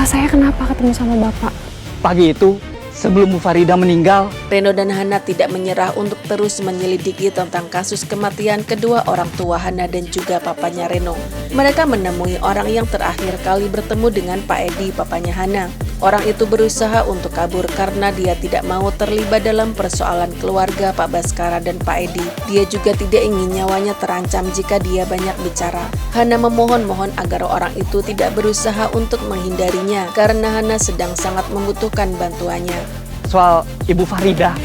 Kakak saya kenapa ketemu sama bapak? Pagi itu, sebelum Bu Farida meninggal, Reno dan Hana tidak menyerah untuk terus menyelidiki tentang kasus kematian kedua orang tua Hana dan juga papanya Reno. Mereka menemui orang yang terakhir kali bertemu dengan Pak Edi, papanya Hana. Orang itu berusaha untuk kabur karena dia tidak mau terlibat dalam persoalan keluarga Pak Baskara dan Pak Edi. Dia juga tidak ingin nyawanya terancam jika dia banyak bicara. Hana memohon-mohon agar orang itu tidak berusaha untuk menghindarinya karena Hana sedang sangat membutuhkan bantuannya. soal Ibu Farida.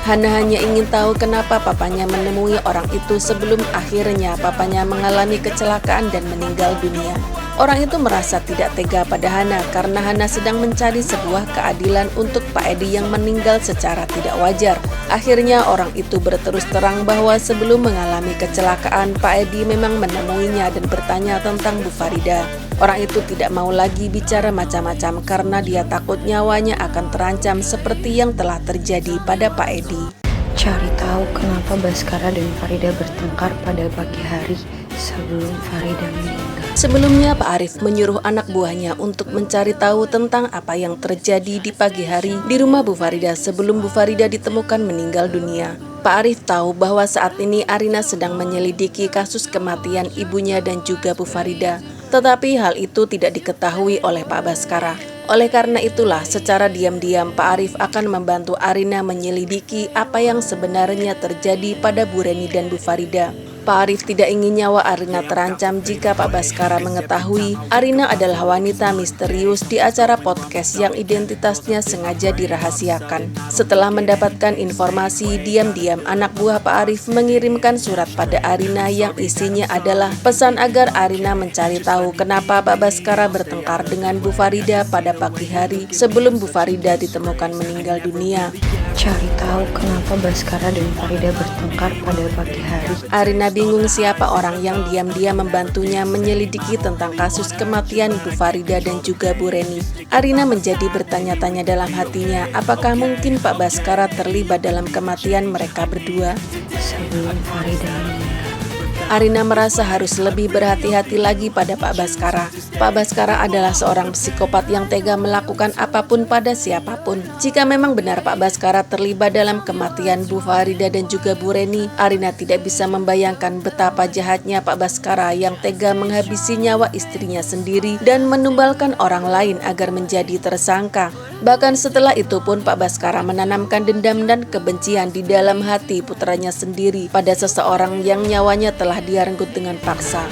Hana hanya ingin tahu kenapa papanya menemui orang itu sebelum akhirnya papanya mengalami kecelakaan dan meninggal dunia. Orang itu merasa tidak tega pada Hana karena Hana sedang mencari sebuah keadilan untuk Pak Edi yang meninggal secara tidak wajar. Akhirnya orang itu berterus terang bahwa sebelum mengalami kecelakaan Pak Edi memang menemuinya dan bertanya tentang Bu Farida. Orang itu tidak mau lagi bicara macam-macam karena dia takut nyawanya akan terancam seperti yang telah terjadi pada Pak Edi. Cari tahu kenapa Baskara dan Farida bertengkar pada pagi hari sebelum Farida meninggal. Sebelumnya Pak Arif menyuruh anak buahnya untuk mencari tahu tentang apa yang terjadi di pagi hari di rumah Bu Farida sebelum Bu Farida ditemukan meninggal dunia. Pak Arif tahu bahwa saat ini Arina sedang menyelidiki kasus kematian ibunya dan juga Bu Farida. Tetapi hal itu tidak diketahui oleh Pak Baskara. Oleh karena itulah secara diam-diam Pak Arif akan membantu Arina menyelidiki apa yang sebenarnya terjadi pada Bu Reni dan Bu Farida. Pak Arif tidak ingin nyawa Arina terancam jika Pak Baskara mengetahui Arina adalah wanita misterius di acara podcast yang identitasnya sengaja dirahasiakan. Setelah mendapatkan informasi, diam-diam anak buah Pak Arif mengirimkan surat pada Arina yang isinya adalah pesan agar Arina mencari tahu kenapa Pak Baskara bertengkar dengan Bu Farida pada pagi hari sebelum Bu Farida ditemukan meninggal dunia. Cari tahu kenapa Baskara dan Farida bertengkar pada pagi hari. Arina bingung siapa orang yang diam-diam membantunya menyelidiki tentang kasus kematian Bu Farida dan juga Bu Reni. Arina menjadi bertanya-tanya dalam hatinya, apakah mungkin Pak Baskara terlibat dalam kematian mereka berdua? Sebelum Farida meninggal. Arina merasa harus lebih berhati-hati lagi pada Pak Baskara. Pak Baskara adalah seorang psikopat yang tega melakukan apapun pada siapapun. Jika memang benar Pak Baskara terlibat dalam kematian Bu Farida dan juga Bu Reni, Arina tidak bisa membayangkan betapa jahatnya Pak Baskara yang tega menghabisi nyawa istrinya sendiri dan menumbalkan orang lain agar menjadi tersangka. Bahkan setelah itu pun Pak Baskara menanamkan dendam dan kebencian di dalam hati putranya sendiri pada seseorang yang nyawanya telah dia renggut dengan paksa.